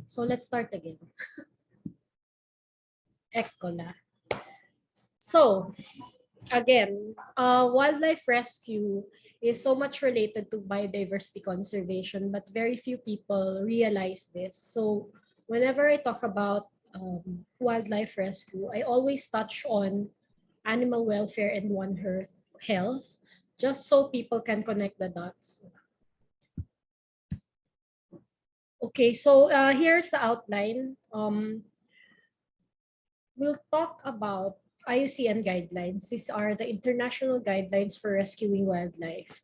So let's start again. Eccola. So again, wildlife rescue is so much related to biodiversity conservation, but very few people realize this. So whenever I talk about wildlife rescue, I always touch on animal welfare and health, just so people can connect the dots. Okay, so here's the outline. We'll talk about IUCN guidelines. These are the international guidelines for rescuing wildlife.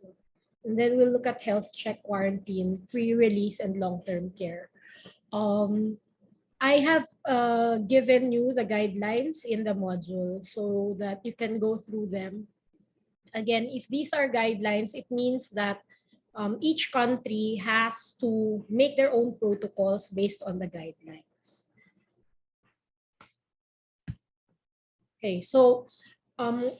And then we'll look at health check, quarantine, pre-release, and long-term care. I have given you the guidelines in the module so that you can go through them. Again, if these are guidelines, it means that each country has to make their own protocols based on the guidelines. Okay, so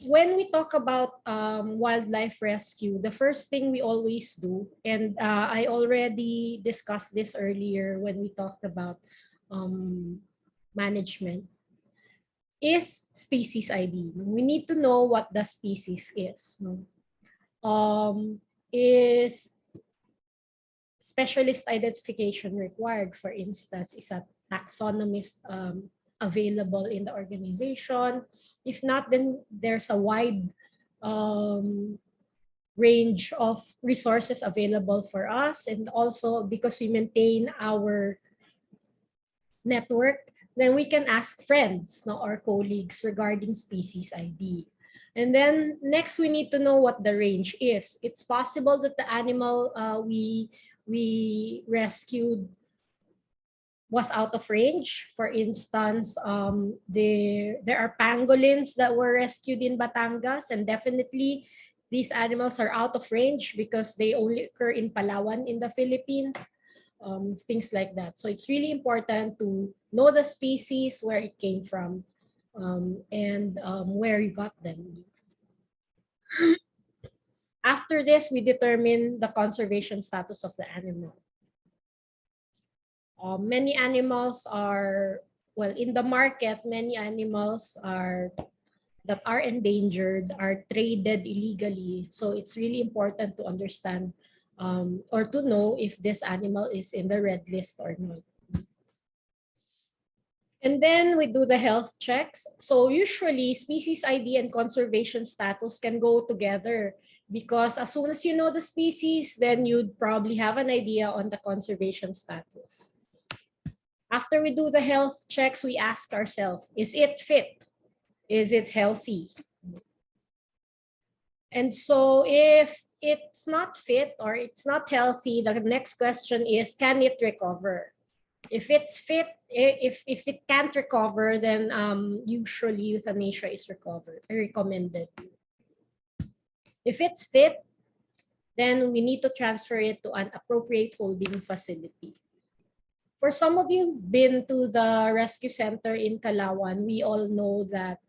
when we talk about wildlife rescue, the first thing we always do, and I already discussed this earlier when we talked about management, is species ID. We need to know what the species is. Is specialist identification required? For instance, is a taxonomist available in the organization? If not, then there's a wide range of resources available for us. And also because we maintain our network, then we can ask friends or colleagues regarding species ID. And then next, we need to know what the range is. It's possible that the animal we rescued was out of range. For instance, there are pangolins that were rescued in Batangas, and definitely these animals are out of range because they only occur in Palawan in the Philippines, things like that. So it's really important to know the species, where it came from, and where you got them. After this, we determine the conservation status of the animal. Many animals are, well, in the market, many animals that are endangered are traded illegally. So it's really important to understand or to know if this animal is in the red list or not. And then we do the health checks. So usually species ID and conservation status can go together, because as soon as you know the species, then you'd probably have an idea on the conservation status. After we do the health checks, we ask ourselves, is it fit? Is it healthy? And so if it's not fit or it's not healthy, the next question is, can it recover? If it's fit, if it can't recover, then usually euthanasia is recommended. If it's fit, then we need to transfer it to an appropriate holding facility. For some of you who've been to the rescue center in Calauan, we all know that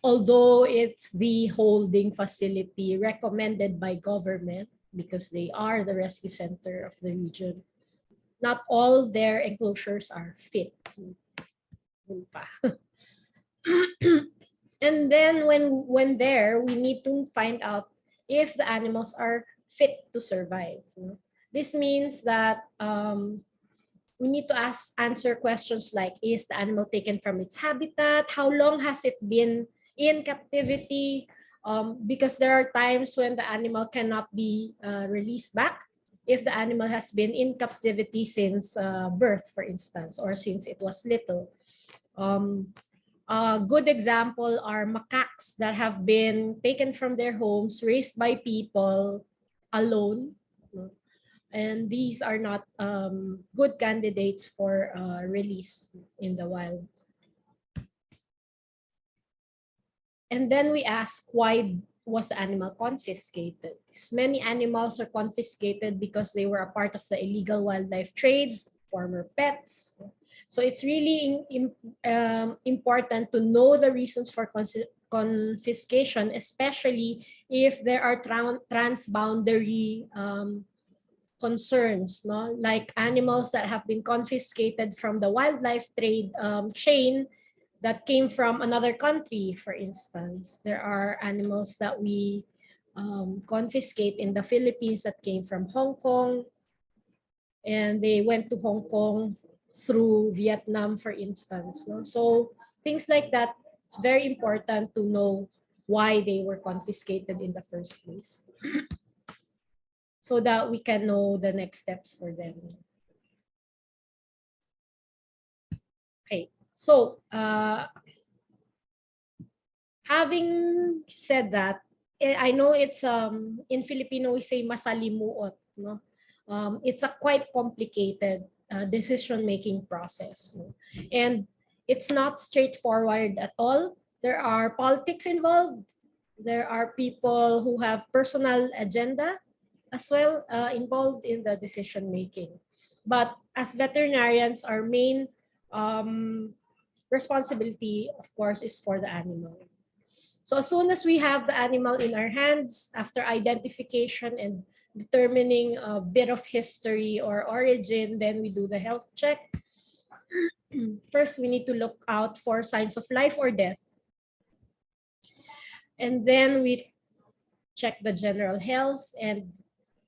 although it's the holding facility recommended by government, because they are the rescue center of the region, not all their enclosures are fit. And then when there, we need to find out if the animals are fit to survive. This means that we need to answer questions like, is the animal taken from its habitat? How long has it been in captivity? Because there are times when the animal cannot be released back if the animal has been in captivity since birth, for instance, or since it was little. A good example are macaques that have been taken from their homes, raised by people alone. And these are not good candidates for release in the wild. And then we ask, why was the animal confiscated? Many animals are confiscated because they were a part of the illegal wildlife trade, former pets. So it's really important to know the reasons for confiscation, especially if there are transboundary concerns, no? Like animals that have been confiscated from the wildlife trade chain that came from another country, for instance. There are animals that we confiscate in the Philippines that came from Hong Kong, and they went to Hong Kong through Vietnam, for instance. No? So things like that, it's very important to know why they were confiscated in the first place, so that we can know the next steps for them. Okay, so having said that, I know it's in Filipino we say masalimuot, no? It's a quite complicated decision-making process, no? And it's not straightforward at all. There are politics involved. There are people who have personal agenda as well involved in the decision making. But as veterinarians, our main responsibility, of course, is for the animal. So as soon as we have the animal in our hands, after identification and determining a bit of history or origin, then we do the health check. First, we need to look out for signs of life or death. And then we check the general health and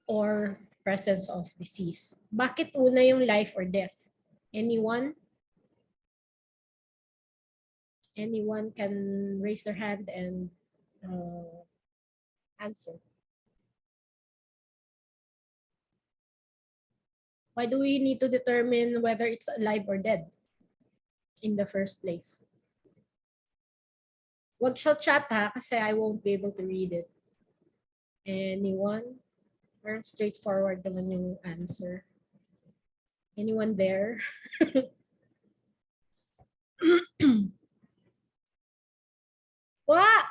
or presence of disease. Bakit una yung life or death? Anyone? Anyone can raise their hand and answer. Why do we need to determine whether it's alive or dead in the first place? Wag sa chat ha, kasi I won't be able to read it. Anyone? Or straightforward naman yung answer. Anyone there? What?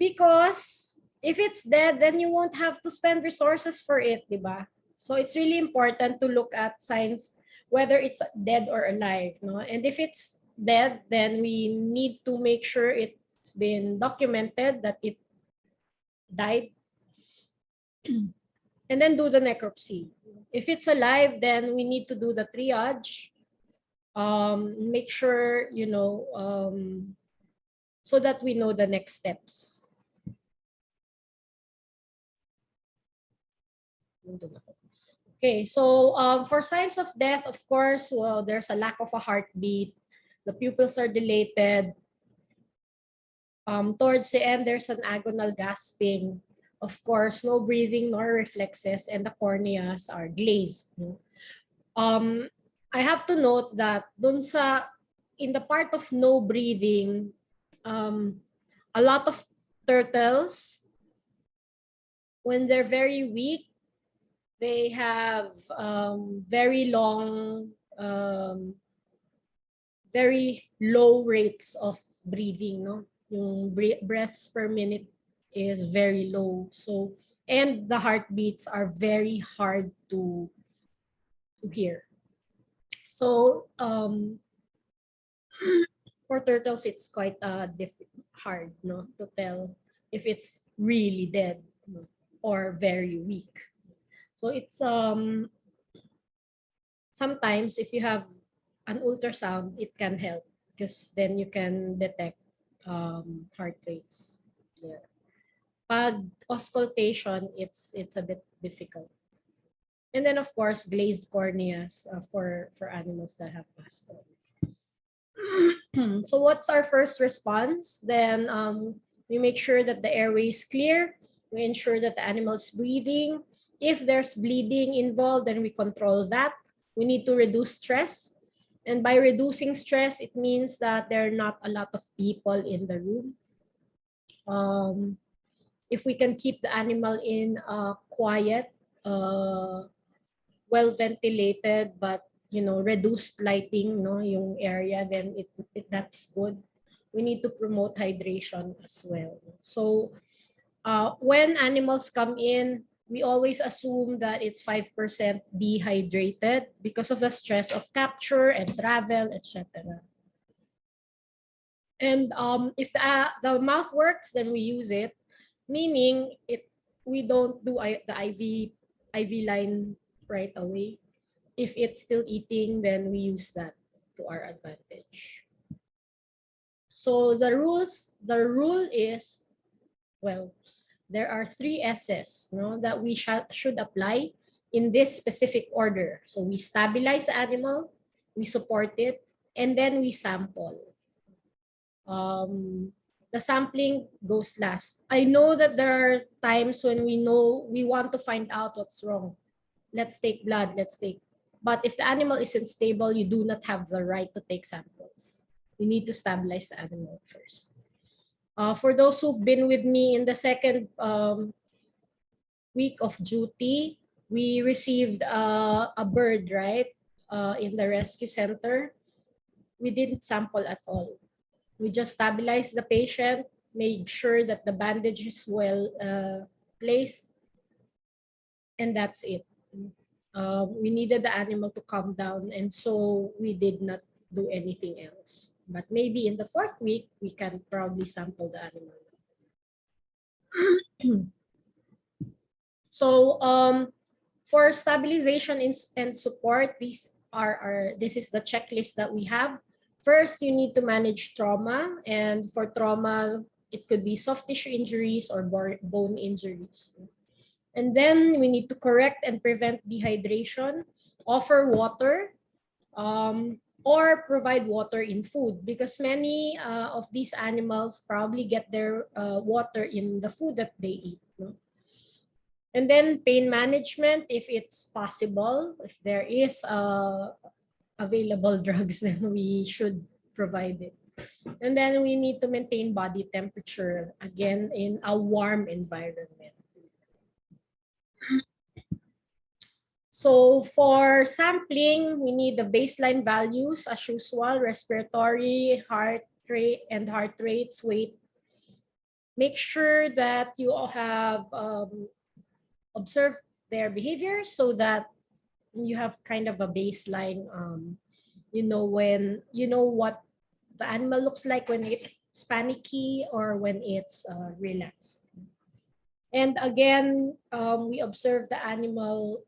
Because if it's dead, then you won't have to spend resources for it, di ba? So it's really important to look at signs whether it's dead or alive, no? And if it's dead, then we need to make sure it's been documented that it died, and then do the necropsy. If it's alive, then we need to do the triage, make sure, you know, so that we know the next steps. Okay, so for signs of death, of course, well, there's a lack of a heartbeat, the pupils are dilated, towards the end, there's an agonal gasping, of course, no breathing nor reflexes, and the corneas are glazed. I have to note that in the part of no breathing, a lot of turtles, when they're very weak, they have very long, very low rates of breathing, no? Yung breaths per minute is very low. So, and the heartbeats are very hard to hear. So, for turtles, it's quite hard, no, to tell if it's really dead, no, or very weak. So it's sometimes if you have an ultrasound, it can help because then you can detect heart rates there. Pag auscultation, it's a bit difficult. And then of course, glazed corneas for animals that have passed on. So what's our first response? Then we make sure that the airway is clear. We ensure that the animal is breathing. If there's bleeding involved, then we control that. We need to reduce stress. And by reducing stress, it means that there are not a lot of people in the room. If we can keep the animal in quiet, well ventilated, but reduced lighting, no, yung area, then that's good. We need to promote hydration as well. So when animals come in, we always assume that it's 5% dehydrated because of the stress of capture and travel, etc. And if the mouth works, then we use it, meaning we don't do the IV line right away. If it's still eating, then we use that to our advantage. So the rule is, well, there are 3 S's, no, that we should apply in this specific order. So we stabilize the animal, we support it, and then we sample. The sampling goes last. I know that there are times when we want to find out what's wrong. Let's take blood, but if the animal isn't stable, you do not have the right to take samples. You need to stabilize the animal first. For those who've been with me in the second week of duty, we received a bird, right, in the rescue center. We didn't sample at all. We just stabilized the patient, made sure that the bandage is well placed, and that's it. We needed the animal to calm down, and so we did not do anything else. But maybe in the 4th week, we can probably sample the animal. So for stabilization and support, this is the checklist that we have. First, you need to manage trauma, and for trauma, it could be soft tissue injuries or bone injuries. And then we need to correct and prevent dehydration, offer water, or provide water in food, because many of these animals probably get their water in the food that they eat. No? And then pain management, if it's possible, if there is available drugs, then we should provide it. And then we need to maintain body temperature, again, in a warm environment. So for sampling, we need the baseline values as usual: respiratory, heart rate, and heart rates, weight. Make sure that you all have observed their behavior so that you have kind of a baseline. You know what the animal looks like when it's panicky or when it's relaxed. And again, we observe the animal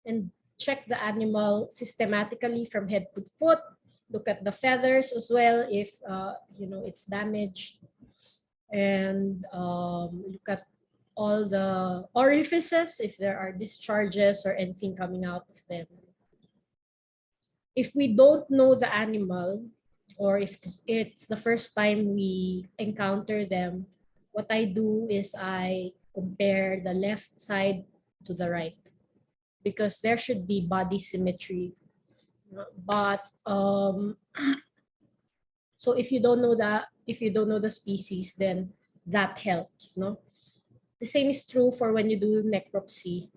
and check the animal systematically from head to foot. Look at the feathers as well if it's damaged, and look at all the orifices if there are discharges or anything coming out of them. If we don't know the animal, or if it's the first time we encounter them, what I do is I compare the left side to the right, because there should be body symmetry. But so if you don't know the species, then that helps, no? The same is true for when you do necropsy.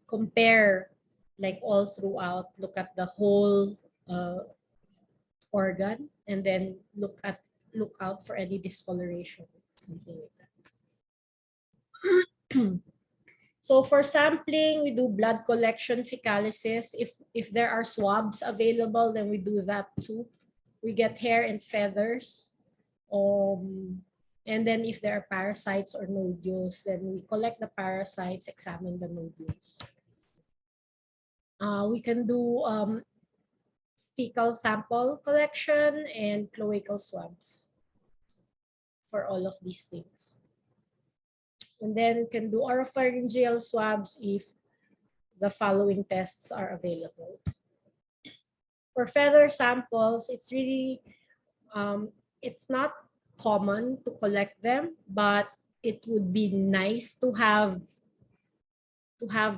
Compare like all throughout, look at the whole organ, and then look out for any discoloration, something like that. So for sampling, we do blood collection, fecalysis. If there are swabs available, then we do that too. We get hair and feathers. And then if there are parasites or nodules, then we collect the parasites, examine the nodules. We can do fecal sample collection and cloacal swabs for all of these things. And then we can do oropharyngeal swabs if the following tests are available. For feather samples, it's really, it's not common to collect them, but it would be nice to have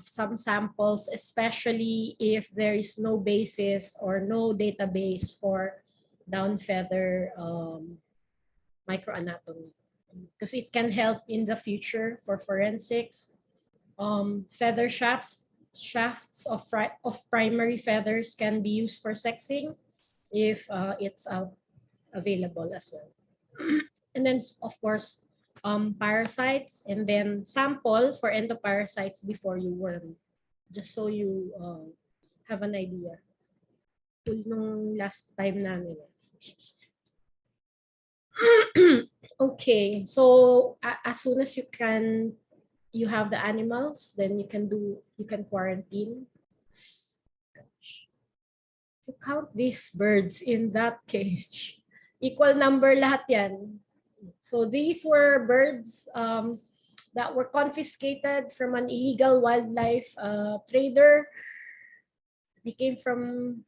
some samples, especially if there is no basis or no database for down feather microanatomy, because it can help in the future for forensics. Feather shafts of primary feathers can be used for sexing if it's available as well. And then, of course, parasites, and then sample for endoparasites before you worm, just so you have an idea. Nung last time namin. Okay, so as soon as you have the animals, then you can quarantine. To count these birds in that cage, equal number lahat yan. So these were birds that were confiscated from an illegal wildlife trader. They came from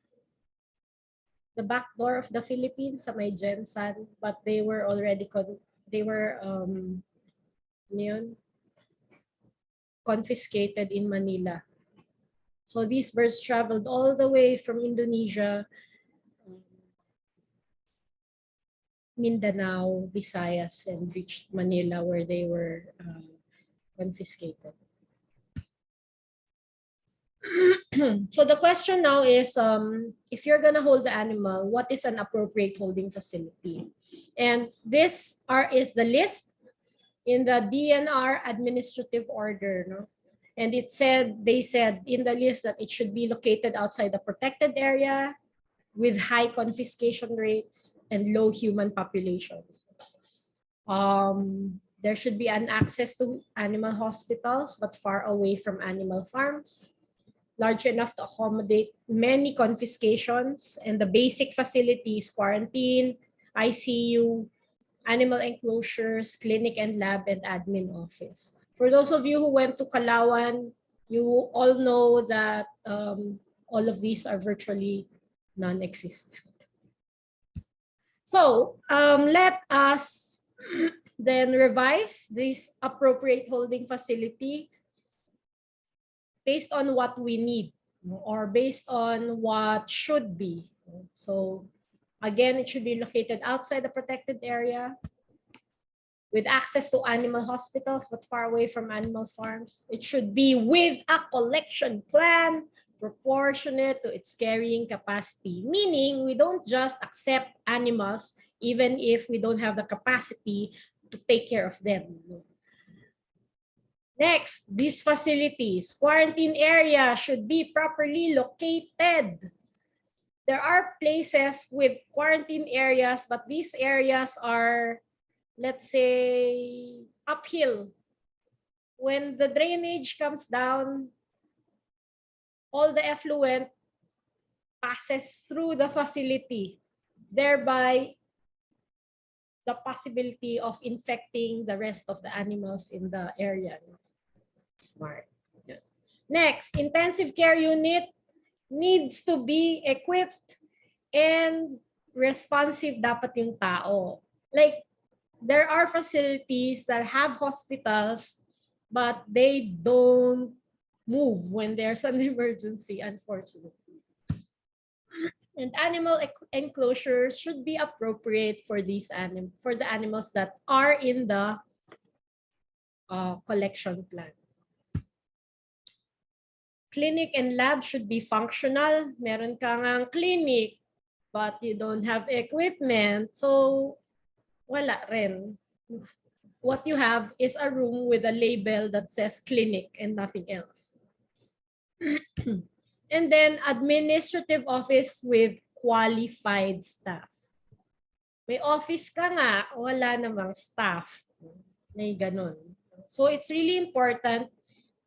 the back door of the Philippines sa may Jensan, but they were ano yun, confiscated in Manila. So these birds traveled all the way from Indonesia, Mindanao, Visayas, and reached Manila where they were confiscated. So the question now is, if you're gonna hold the animal, what is an appropriate holding facility? And this is the list in the DNR administrative order, no? And they said in the list that it should be located outside the protected area with high confiscation rates and low human population. There should be an access to animal hospitals, but far away from animal farms, large enough to accommodate many confiscations, and the basic facilities, quarantine, ICU, animal enclosures, clinic and lab, and admin office. For those of you who went to Kalawan, you all know that all of these are virtually non-existent. So let us then revise this appropriate holding facility based on what we need or based on what should be. So again, it should be located outside the protected area with access to animal hospitals but far away from animal farms. It should be with a collection plan proportionate to its carrying capacity, meaning we don't just accept animals even if we don't have the capacity to take care of them. Next, these facilities, quarantine area should be properly located. There are places with quarantine areas, but these areas are, let's say, uphill. When the drainage comes down, all the effluent passes through the facility, thereby the possibility of infecting the rest of the animals in the area. Smart. Next, intensive care unit needs to be equipped and responsive dapat yung tao. Like, there are facilities that have hospitals, but they don't move when there's an emergency, unfortunately. And animal enclosures should be appropriate for the animals that are in the collection plan. Clinic and lab should be functional. Meron ka ngang clinic, but you don't have equipment. So, wala rin. What you have is a room with a label that says clinic and nothing else. And then administrative office with qualified staff. May office ka nga, wala namang staff. May ganun. So it's really important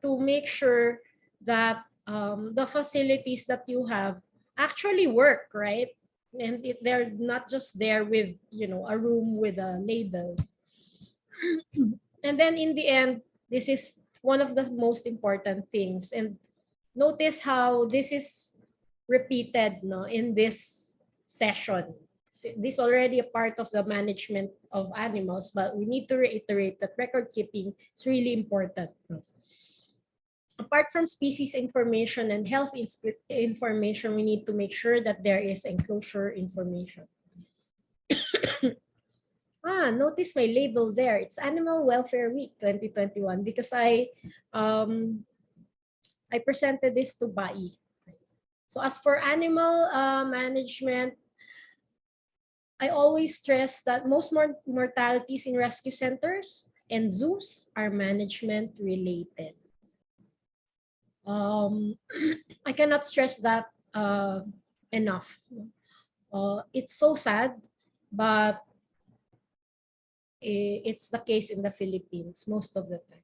to make sure that the facilities that you have actually work, right? And they're not just there with, a room with a label. And then in the end, this is one of the most important things. And notice how this is repeated, no, in this session. This is already a part of the management of animals, but we need to reiterate that record keeping is really important. No? Apart from species information and health information, we need to make sure that there is enclosure information. Notice my label there. It's Animal Welfare Week 2021 because I presented this to BAI. So as for animal management, I always stress that most mortalities in rescue centers and zoos are management related. I cannot stress that enough. It's so sad, but it's the case in the Philippines most of the time.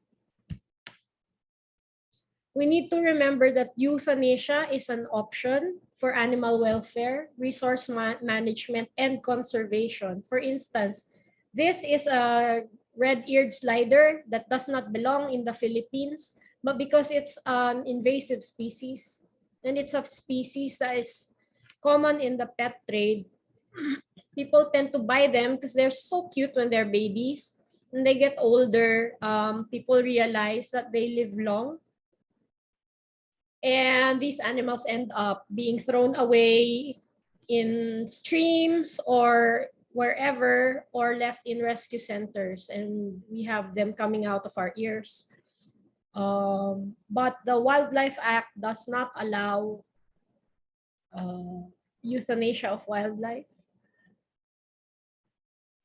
We need to remember that euthanasia is an option for animal welfare, resource management, and conservation. For instance, this is a red-eared slider that does not belong in the Philippines, but because it's an invasive species, and it's a species that is common in the pet trade, people tend to buy them because they're so cute when they're babies. When they get older, people realize that they live long, and these animals end up being thrown away in streams or wherever, or left in rescue centers, and we have them coming out of our ears. But the Wildlife Act does not allow euthanasia of wildlife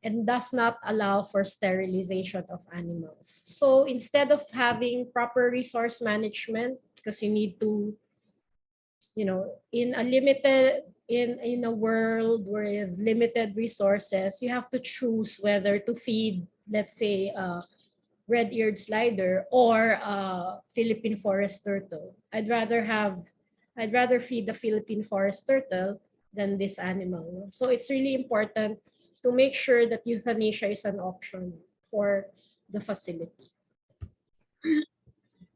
and does not allow for sterilization of animals. So instead of having proper resource management, because you need to, in a world with limited resources, you have to choose whether to feed, let's say, a red-eared slider or a Philippine forest turtle. I'd rather feed the Philippine forest turtle than this animal. So it's really important to make sure that euthanasia is an option for the facility.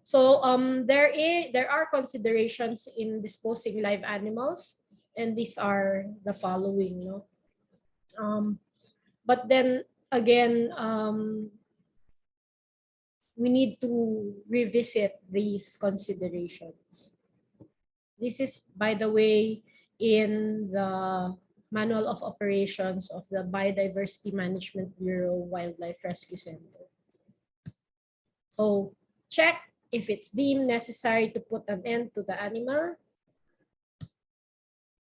So there are considerations in disposing live animals, and these are the following. But then again, we need to revisit these considerations. This is, by the way, in the Manual of Operations of the Biodiversity Management Bureau Wildlife Rescue Center. So check if it's deemed necessary to put an end to the animal,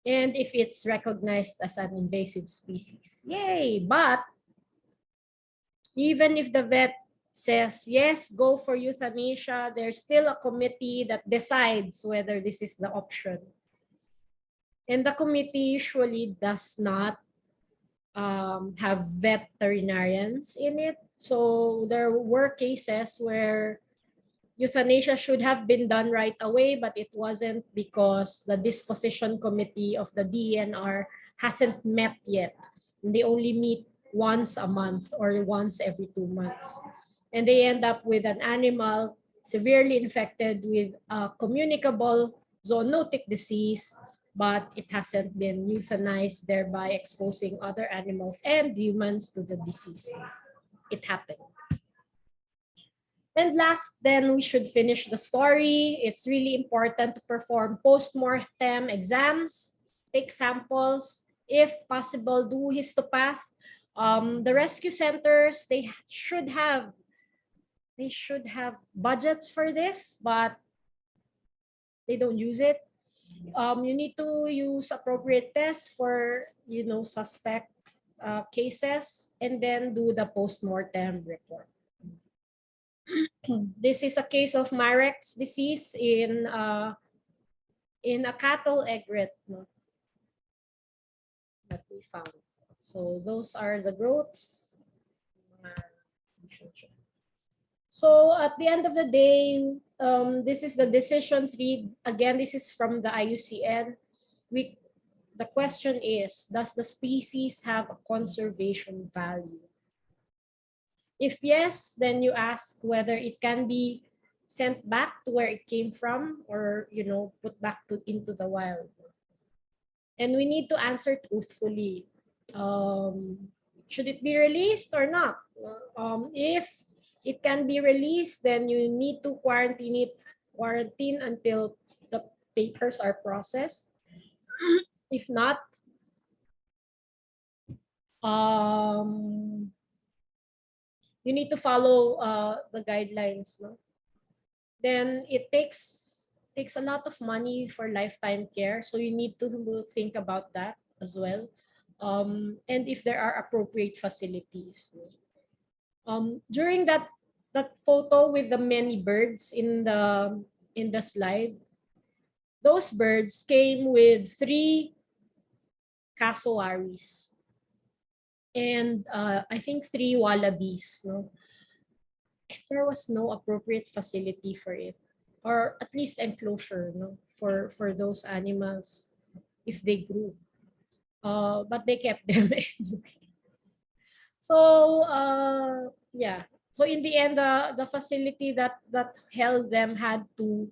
and if it's recognized as an invasive species. Yay! But even if the vet says, yes, go for euthanasia, there's still a committee that decides whether this is the option. And the committee usually does not have veterinarians in it. So there were cases where euthanasia should have been done right away, but it wasn't because the disposition committee of the DNR hasn't met yet. They only meet once a month or once every 2 months. And they end up with an animal severely infected with a communicable zoonotic disease, but it hasn't been euthanized, thereby exposing other animals and humans to the disease. It happened. And last, then we should finish the story. It's really important to perform post-mortem exams, take samples, if possible, do histopath. The rescue centers, they should have budgets for this, but they don't use it. You need to use appropriate tests for, suspect cases, and then do the post-mortem report. This is a case of Marek's disease in a cattle egret, that we found. So those are the growths. So at the end of the day, this is the decision tree. Again, this is from the IUCN. The question is, does the species have a conservation value? If yes, then you ask whether it can be sent back to where it came from, or put back into the wild. And we need to answer truthfully. Should it be released or not? If it can be released, then you need to quarantine until the papers are processed. If not, you need to follow the guidelines. Then it takes a lot of money for lifetime care, so you need to think about that as well. And if there are appropriate facilities. During that photo with the many birds in the slide, those birds came with 3 cassowaries. and I think 3 wallabies. No, there was no appropriate facility for it, or at least enclosure, no, for those animals if they grew. But they kept them anyway. So yeah. So in the end, the facility that held them had to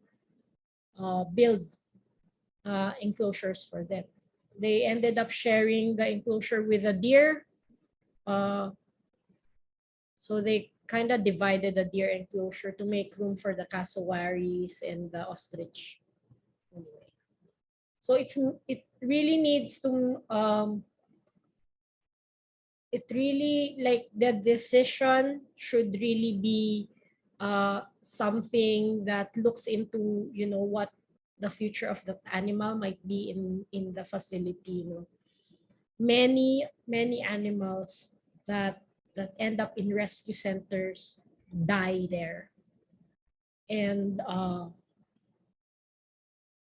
build enclosures for them. They ended up sharing the enclosure with a deer. Uh, so they kind of divided the deer enclosure to make room for the cassowaries and the ostrich. Anyway, so it really needs to it really, like, the decision should really be something that looks into, you know, what the future of the animal might be in the facility. You know, many animals that end up in rescue centers die there and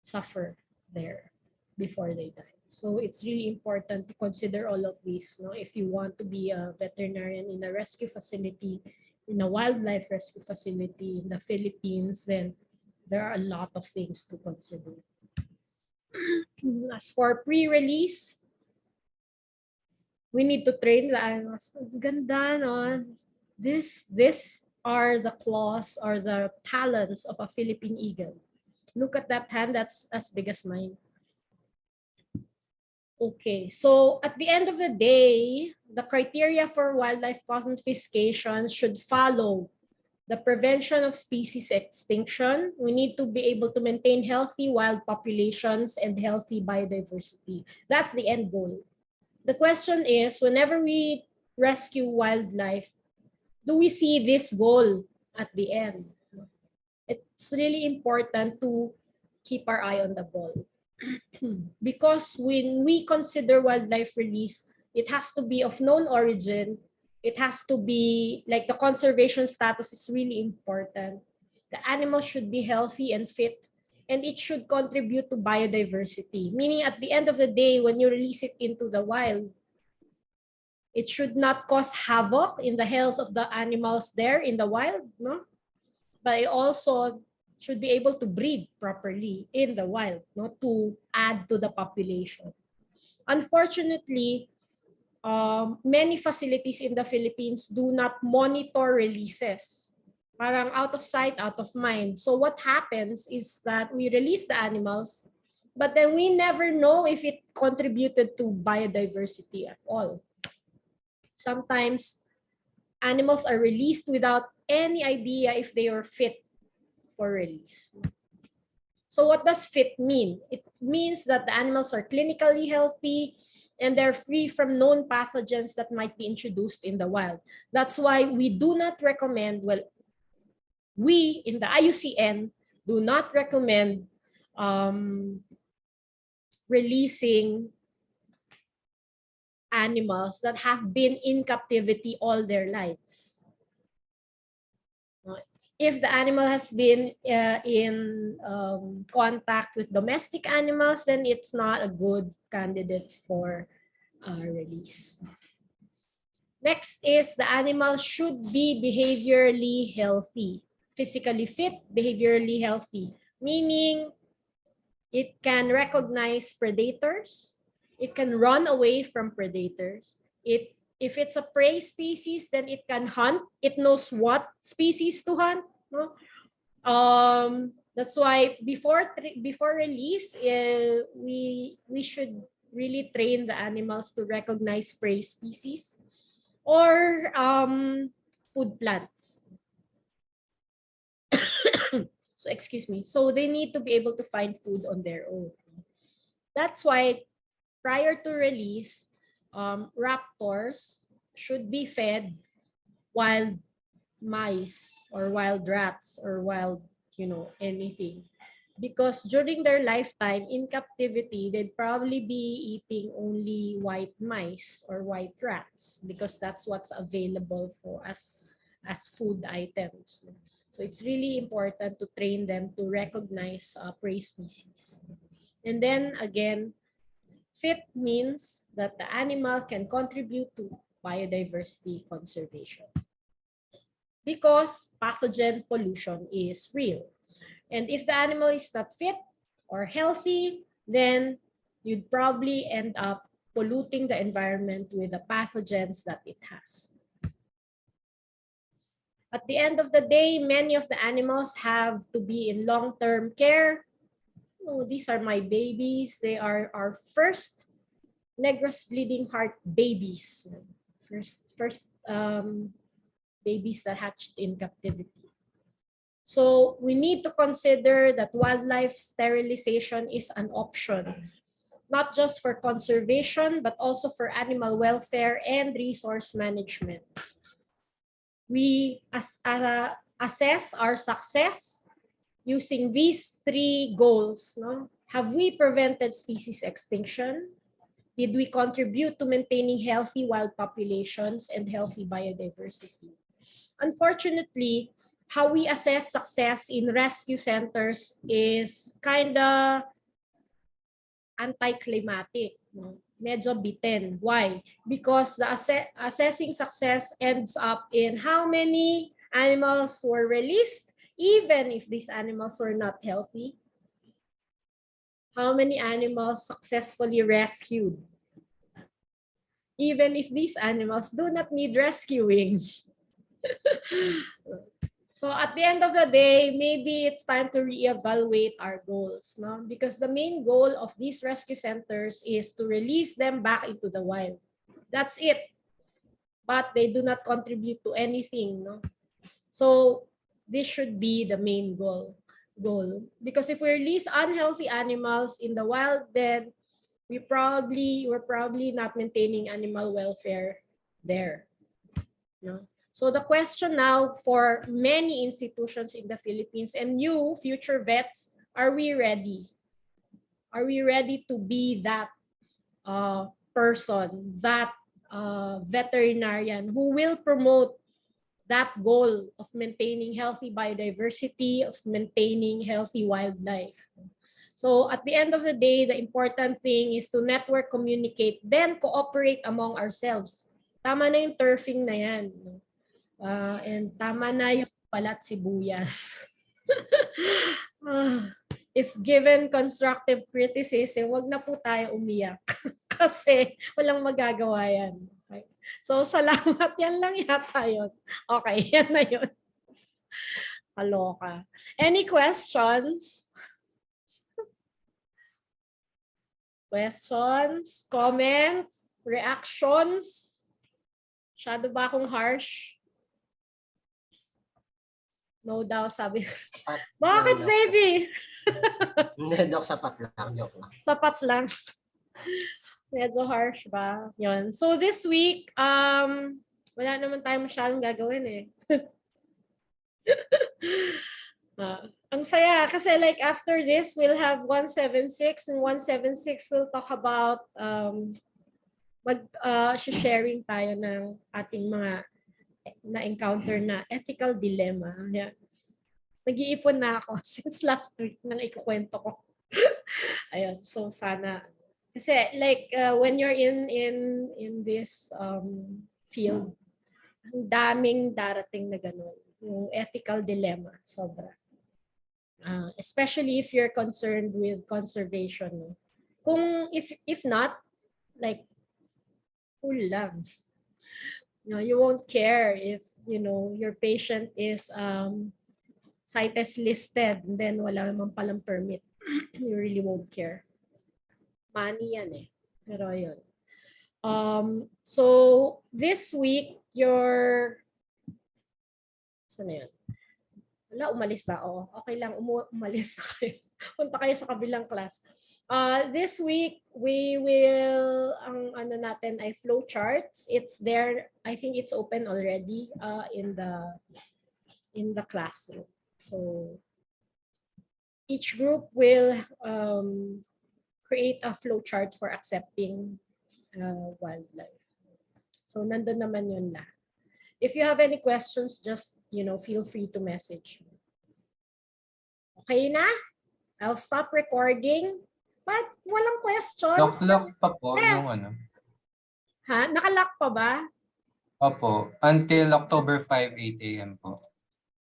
suffer there before they die. So it's really important to consider all of these. No, if you want to be a veterinarian in a rescue facility, in a wildlife rescue facility in the Philippines, then there are a lot of things to consider. As for pre-release, we need to train the animals. Ganda, no? This are the claws or the talons of a Philippine eagle. Look at that hand, that's as big as mine. Okay, so at the end of the day, the criteria for wildlife confiscation should follow the prevention of species extinction. We need to be able to maintain healthy wild populations and healthy biodiversity. That's the end goal. The question is, whenever we rescue wildlife, do we see this goal at the end? It's really important to keep our eye on the ball. Because when we consider wildlife release, it has to be of known origin. It has to be, like, the conservation status is really important. The animal should be healthy and fit, and it should contribute to biodiversity. Meaning, at the end of the day, when you release it into the wild, it should not cause havoc in the health of the animals there in the wild, no? But it also should be able to breed properly in the wild, no, to add to the population. Unfortunately, many facilities in the Philippines do not monitor releases. Parang out of sight, out of mind. So what happens is that we release the animals, but then we never know if it contributed to biodiversity at all. Sometimes animals are released without any idea if they are fit for release. So what does fit mean? It means that the animals are clinically healthy and they're free from known pathogens that might be introduced in the wild. That's why we do not recommend, well, we in the IUCN do not recommend releasing animals that have been in captivity all their lives. If the animal has been in contact with domestic animals, then it's not a good candidate for release. Next is the animal should be behaviorally healthy, physically fit, behaviorally healthy, meaning it can recognize predators, it can run away from predators. If it's a prey species, then it can hunt. It knows what species to hunt. No? That's why before release, we should really train the animals to recognize prey species or food plants. So excuse me. So they need to be able to find food on their own. That's why prior to release, raptors should be fed wild mice or wild rats or wild, anything. Because during their lifetime in captivity, they'd probably be eating only white mice or white rats because that's what's available for us as food items. So it's really important to train them to recognize prey species. And then again, fit means that the animal can contribute to biodiversity conservation. Because pathogen pollution is real. And if the animal is not fit or healthy, then you'd probably end up polluting the environment with the pathogens that it has. At the end of the day, many of the animals have to be in long-term care. Oh, these are my babies. They are our first Negros bleeding heart babies. First babies that hatched in captivity. So we need to consider that wildlife sterilization is an option, not just for conservation, but also for animal welfare and resource management. We assess our success using these three goals. No? Have we prevented species extinction? Did we contribute to maintaining healthy wild populations and healthy biodiversity? Unfortunately, how we assess success in rescue centers is kind of anticlimactic. No? Medyo bitin. Why? Because the assessing success ends up in how many animals were released, even if these animals were not healthy. How many animals successfully rescued, even if these animals do not need rescuing. So at the end of the day, maybe it's time to reevaluate our goals, no? Because the main goal of these rescue centers is to release them back into the wild. That's it. But they do not contribute to anything, no? So this should be the main goal. Because if we release unhealthy animals in the wild, then we're probably not maintaining animal welfare there. No? So the question now for many institutions in the Philippines and you, future vets, are we ready? Are we ready to be that person, that veterinarian who will promote that goal of maintaining healthy biodiversity, of maintaining healthy wildlife? So at the end of the day, the important thing is to network, communicate, then cooperate among ourselves. Tama na yung turfing na yan. And tama na yung palat sibuyas. If given constructive criticism, wag na po tayo umiyak. Kasi walang magagawa yan. Okay. So salamat. Yan lang yata yun. Okay, yan na yun. Kaloka. Any questions? Questions? Comments? Reactions? Masyado ba akong harsh? No daw, sabi. Bakit, baby? Hindi, Dok, sapat lang. Joke lang. Sapat lang. Medyo harsh ba? Yun. So this week, wala naman tayong masyadong gagawin eh. Ang saya kasi like after this, we'll have 176 and 176 will talk about sharing tayo ng ating mga na-encounter na ethical dilemma. Yeah. Nag-iipon na ako since last week nang ikukwento ko. Ayun, so sana. Kasi like when you're in this field, ang daming darating na gano'n. Yung ethical dilemma, sobra. Especially if you're concerned with conservation. No? Kung if not, like, cool lang. You won't care if your patient is CITES listed and then wala naman palang permit. You really won't care. Money yan eh. Pero yun. So this week saan na yun? Wala, umalis na ako. Okay lang, umalis na kayo. Punta kayo sa kabilang class. This week, we will, ang ano natin ay flow charts. It's there, I think it's open already in the classroom. So each group will create a flow chart for accepting wildlife. So nandun naman yun na. If you have any questions, just feel free to message me. Okay na? I'll stop recording. But walang questions. Lock pa po yes. yung ano. Ha? Nakalock pa ba? Opo, until October 5, 8 a.m. po.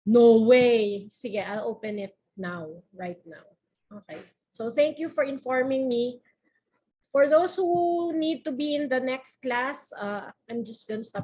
No way. Sige, I'll open it now, right now. Okay. So thank you for informing me. For those who need to be in the next class, I'm just gonna stop